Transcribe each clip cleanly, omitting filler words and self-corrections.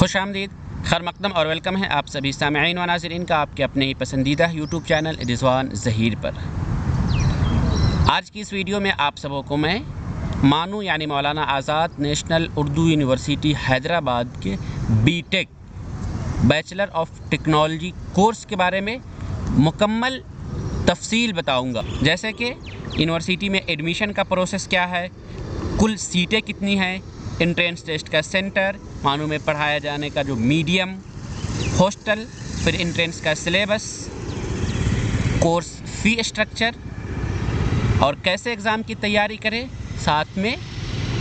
खुशामदीद, खैर मकदम और वेलकम है आप सभी सामईन व नाज़रीन का आपके अपने ही पसंदीदा यूट्यूब चैनल रिज़वान ज़हीर पर। आज की इस वीडियो में आप सबों को मैं मानू यानी मौलाना आज़ाद नेशनल उर्दू यूनिवर्सिटी हैदराबाद के BTech bachelor of technology course के बारे में मुकम्मल तफसील बताऊंगा। जैसे कि यूनिवर्सिटी में एडमिशन का प्रोसेस क्या है, कुल सीटें कितनी हैं, एंट्रेंस टेस्ट का सेंटर, मानू में पढ़ाया जाने का जो मीडियम, हॉस्टल, फिर एंट्रेंस का सिलेबस, कोर्स फ़ी स्ट्रक्चर और कैसे एग्ज़ाम की तैयारी करें, साथ में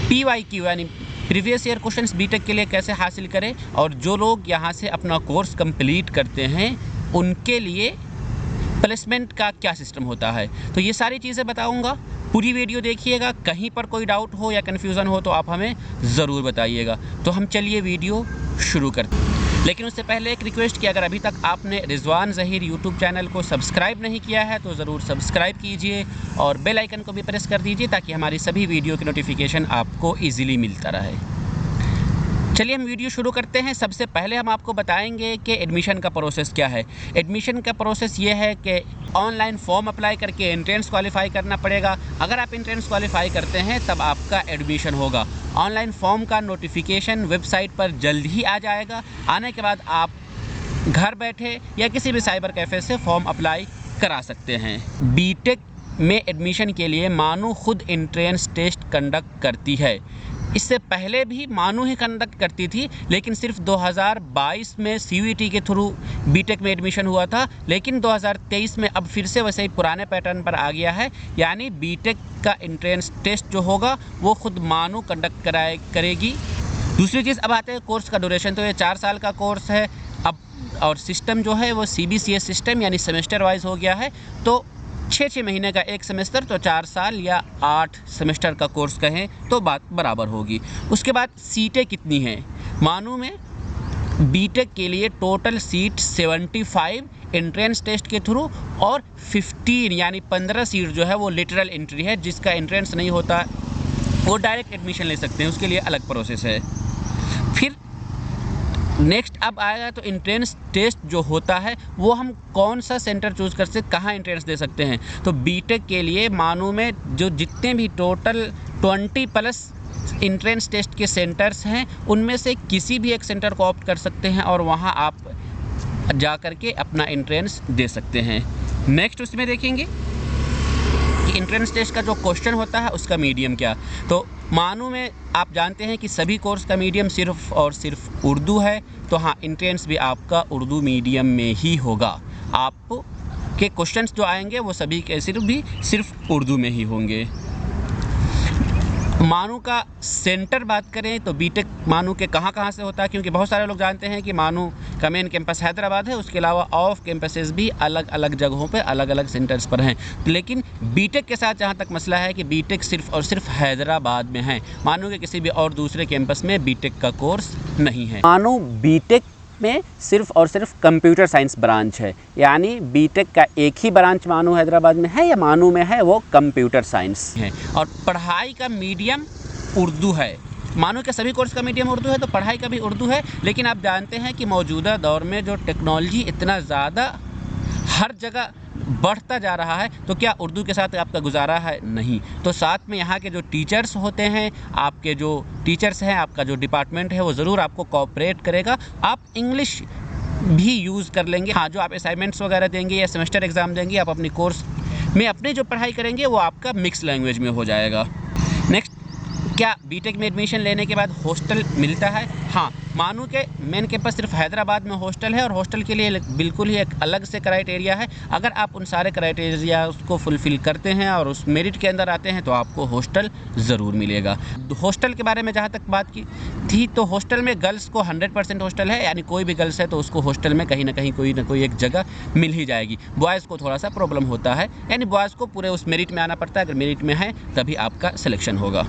PYQ यानी प्रीवियस ईयर क्वेश्चंस बीटेक के लिए कैसे हासिल करें और जो लोग यहाँ से अपना कोर्स कंप्लीट करते हैं उनके लिए प्लेसमेंट का क्या सिस्टम होता है। तो ये सारी चीज़ें बताऊंगा, पूरी वीडियो देखिएगा। कहीं पर कोई डाउट हो या कन्फ्यूज़न हो तो आप हमें ज़रूर बताइएगा। तो हम चलिए वीडियो शुरू करते हैं, लेकिन उससे पहले एक रिक्वेस्ट कि अगर अभी तक आपने रिज़वान ज़हीर यूट्यूब चैनल को सब्सक्राइब नहीं किया है तो ज़रूर सब्सक्राइब कीजिए और बेल आइकन को भी प्रेस कर दीजिए ताकि हमारी सभी वीडियो की नोटिफिकेशन आपको ईज़िली मिलता रहे। चलिए हम वीडियो शुरू करते हैं। सबसे पहले हम आपको बताएंगे कि एडमिशन का प्रोसेस क्या है। एडमिशन का प्रोसेस ये है कि ऑनलाइन फॉर्म अप्लाई करके एंट्रेंस क्वालिफाई करना पड़ेगा। अगर आप एंट्रेंस क्वालिफाई करते हैं तब आपका एडमिशन होगा। ऑनलाइन फॉर्म का नोटिफिकेशन वेबसाइट पर जल्द ही आ जाएगा। आने के बाद आप घर बैठे या किसी भी साइबर कैफ़े से फॉर्म अप्लाई करा सकते हैं। बीटेक में एडमिशन के लिए मानू खुद एंट्रेंस टेस्ट कंडक्ट करती है। इससे पहले भी मानू ही कंडक्ट करती थी, लेकिन सिर्फ 2022 में CUET के थ्रू बीटेक में एडमिशन हुआ था, लेकिन 2023 में अब फिर से वैसे ही पुराने पैटर्न पर आ गया है। यानी बीटेक का एंट्रेंस टेस्ट जो होगा वो खुद मानू कंडक्ट करेगी। दूसरी चीज़, अब आते हैं कोर्स का ड्यूरेशन। तो ये 4 साल का कोर्स है अब, और सिस्टम जो है वो CBCS सिस्टम यानी सेमेस्टर वाइज हो गया है। तो 6 महीने का एक सेमेस्टर, तो 4 साल या 8 सेमेस्टर का कोर्स कहें तो बात बराबर होगी। उसके बाद सीटें कितनी हैं मानू में? बीटेक के लिए टोटल सीट 75 एंट्रेंस टेस्ट के थ्रू और 15 यानी 15 सीट जो है वो लिटरल एंट्री है। जिसका एंट्रेंस नहीं होता वो डायरेक्ट एडमिशन ले सकते हैं, उसके लिए अलग प्रोसेस है। फिर नेक्स्ट अब आएगा तो एंट्रेंस टेस्ट जो होता है वो हम कौन सा सेंटर चूज़ कर सकते, कहाँ एंट्रेंस दे सकते हैं। तो बीटेक के लिए मानू में जो जितने भी टोटल 20+ एंट्रेंस टेस्ट के सेंटर्स हैं उनमें से किसी भी एक सेंटर को ऑप्ट कर सकते हैं और वहाँ आप जा कर के अपना एंट्रेंस दे सकते हैं। नेक्स्ट उसमें देखेंगे कि एंट्रेंस टेस्ट का जो क्वेश्चन होता है उसका मीडियम क्या। तो मानू में आप जानते हैं कि सभी कोर्स का मीडियम सिर्फ़ और सिर्फ उर्दू है। तो हाँ, एंट्रेंस भी आपका उर्दू मीडियम में ही होगा। आप के क्वेश्चंस जो आएंगे वो सभी के सिर्फ उर्दू में ही होंगे। मानू का सेंटर बात करें तो बीटेक मानू के कहाँ से होता है, क्योंकि बहुत सारे लोग जानते हैं कि मानू का मेन कैंपस हैदराबाद है, उसके अलावा ऑफ कैंपसेस भी अलग अलग जगहों पे अलग अलग सेंटर्स पर हैं। लेकिन बीटेक के साथ जहाँ तक मसला है कि बीटेक सिर्फ और सिर्फ हैदराबाद में है। मानू के किसी भी और दूसरे कैंपस में बीटेक का कोर्स नहीं है। मानू बीटेक में सिर्फ और सिर्फ कंप्यूटर साइंस ब्रांच है, यानी बीटेक का एक ही ब्रांच मानू हैदराबाद में है या मानू में है, वो कंप्यूटर साइंस है। और पढ़ाई का मीडियम उर्दू है। मानू के सभी कोर्स का मीडियम उर्दू है तो पढ़ाई का भी उर्दू है। लेकिन आप जानते हैं कि मौजूदा दौर में जो टेक्नोलॉजी इतना ज़्यादा हर जगह बढ़ता जा रहा है तो क्या उर्दू के साथ आपका गुजारा है? नहीं। तो साथ में यहाँ के जो टीचर्स होते हैं, आपके जो टीचर्स हैं, आपका जो डिपार्टमेंट है वो ज़रूर आपको कोऑपरेट करेगा। आप इंग्लिश भी यूज़ कर लेंगे। हाँ, जो आप असाइनमेंट्स वगैरह देंगे या सेमेस्टर एग्ज़ाम देंगे, आप अपनी कोर्स में अपनी जो पढ़ाई करेंगे वो आपका मिक्स लैंग्वेज में हो जाएगा। नेक्स्ट, क्या बीटेक में एडमिशन लेने के बाद हॉस्टल मिलता है? हाँ, मानू के मेन कैंपस सिर्फ हैदराबाद में हॉस्टल है और हॉस्टल के लिए बिल्कुल ही एक अलग से क्राइटेरिया है। अगर आप उन सारे क्राइटेरिया उसको फुलफ़िल करते हैं और उस मेरिट के अंदर आते हैं तो आपको हॉस्टल ज़रूर मिलेगा। हॉस्टल के बारे में जहाँ तक बात की थी तो हॉस्टल में गर्ल्स को 100% हॉस्टल है, यानी कोई भी गर्ल्स है तो उसको हॉस्टल में कहीं ना कहीं कोई ना कोई एक जगह मिल ही जाएगी। बॉयज़ को थोड़ा सा प्रॉब्लम होता है, यानी बॉयज़ को पूरे उस मेरिट में आना पड़ता है। अगर मेरिट में है तभी आपका सिलेक्शन होगा।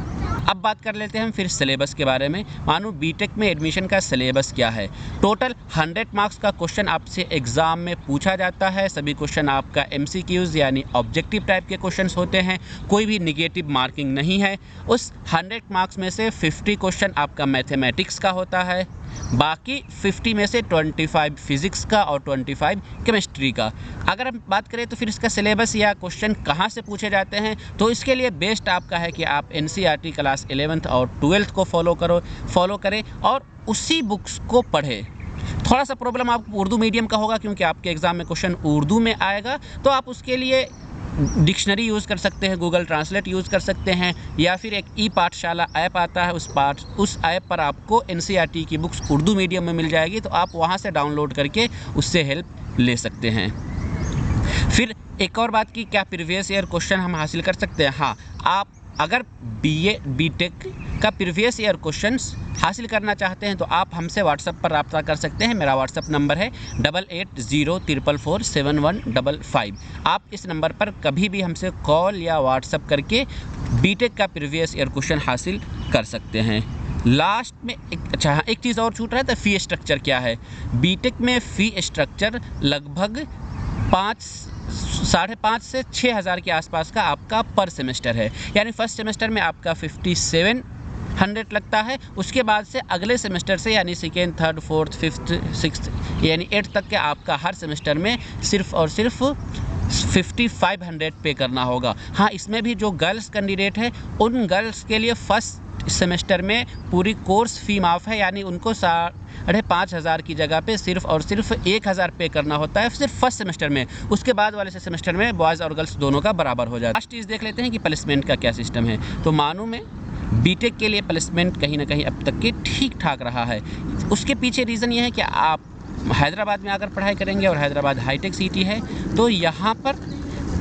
अब बात कर लेते हैं हम फिर सिलेबस के बारे में। मानो बीटेक में एडमिशन का सिलेबस क्या है। टोटल 100 मार्क्स का क्वेश्चन आपसे एग्ज़ाम में पूछा जाता है। सभी क्वेश्चन आपका MCQs यानी ऑब्जेक्टिव टाइप के क्वेश्चंस होते हैं, कोई भी निगेटिव मार्किंग नहीं है। उस 100 मार्क्स में से 50 क्वेश्चन आपका मैथमेटिक्स का होता है, बाकी 50 में से 25 फिज़िक्स का और 25 केमिस्ट्री का। अगर हम बात करें तो फिर इसका सिलेबस या क्वेश्चन कहाँ से पूछे जाते हैं, तो इसके लिए बेस्ट आपका है कि आप NCERT क्लास 11th और 12th को फॉलो करें और उसी बुक्स को पढ़ें। थोड़ा सा प्रॉब्लम आपको उर्दू मीडियम का होगा क्योंकि आपके एग्ज़ाम में क्वेश्चन उर्दू में आएगा, तो आप उसके लिए डिक्शनरी यूज़ कर सकते हैं, गूगल ट्रांसलेट यूज़ कर सकते हैं, या फिर एक ई-पाठशाला ऐप आता है, उस ऐप पर आपको NCERT की बुक्स उर्दू मीडियम में मिल जाएगी, तो आप वहाँ से डाउनलोड करके उससे हेल्प ले सकते हैं। फिर एक और बात की, क्या प्रीवियस ईयर क्वेश्चन हम हासिल कर सकते हैं? हाँ, आप अगर BA BTech का प्रीवियस ईयर क्वेश्चंस हासिल करना चाहते हैं तो आप हमसे व्हाट्सएप पर रब्ता कर सकते हैं। मेरा व्हाट्सएप नंबर है 8804447155। आप इस नंबर पर कभी भी हमसे कॉल या व्हाट्सएप करके BTech का प्रीवियस ईयर क्वेश्चन हासिल कर सकते हैं। लास्ट में एक चीज़ और छूट रहा है, तो फ़ी स्ट्रक्चर क्या है? BTech में फ़ी स्ट्रक्चर लगभग 5,500 से 6,000 के आसपास का आपका पर सेमेस्टर है। यानी फर्स्ट सेमेस्टर में आपका 5700 लगता है, उसके बाद से अगले सेमेस्टर से यानी second, third, fourth, fifth, sixth यानी 8th तक के आपका हर सेमेस्टर में सिर्फ़ और सिर्फ 5500 पे करना होगा। हाँ, इसमें भी जो गर्ल्स कैंडिडेट है उन गर्ल्स के लिए फ़र्स्ट सेमेस्टर में पूरी कोर्स फ़ी माफ़ है, यानी उनको 5,500 की जगह पे सिर्फ़ और सिर्फ 1,000 पे करना होता है सिर्फ फर्स्ट सेमेस्टर में। उसके बाद वाले सेमेस्टर में बॉयज़ और गर्ल्स दोनों का बराबर हो जाता है। लास्ट चीज़ देख लेते हैं कि प्लेसमेंट का क्या सिस्टम है। तो मानो में BTech के लिए प्लेसमेंट कहीं ना कहीं अब तक के ठीक ठाक रहा है। उसके पीछे रीज़न ये है कि आप हैदराबाद में आकर पढ़ाई करेंगे और हैदराबाद हाईटेक सिटी है, तो यहाँ पर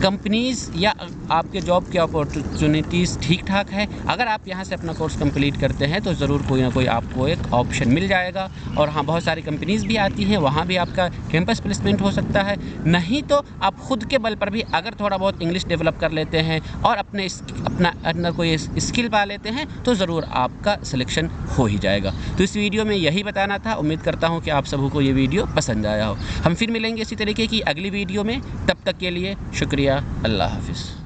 कंपनीज़ या आपके जॉब की अपॉर्चुनिटीज़ ठीक ठाक है। अगर आप यहाँ से अपना कोर्स कंप्लीट करते हैं तो ज़रूर कोई ना कोई आपको एक ऑप्शन मिल जाएगा। और हाँ, बहुत सारी कंपनीज़ भी आती हैं, वहाँ भी आपका कैंपस प्लेसमेंट हो सकता है। नहीं तो आप खुद के बल पर भी अगर थोड़ा बहुत इंग्लिश डेवलप कर लेते हैं और अपना अंदर कोई स्किल पा लेते हैं तो ज़रूर आपका सिलेक्शन हो ही जाएगा। तो इस वीडियो में यही बताना था। उम्मीद करता हूँ कि आप सबको ये वीडियो पसंद आया हो। हम फिर मिलेंगे इसी तरीके की अगली वीडियो में। तब तक के लिए शुक्रिया। अल्लाह हाफ़िज़।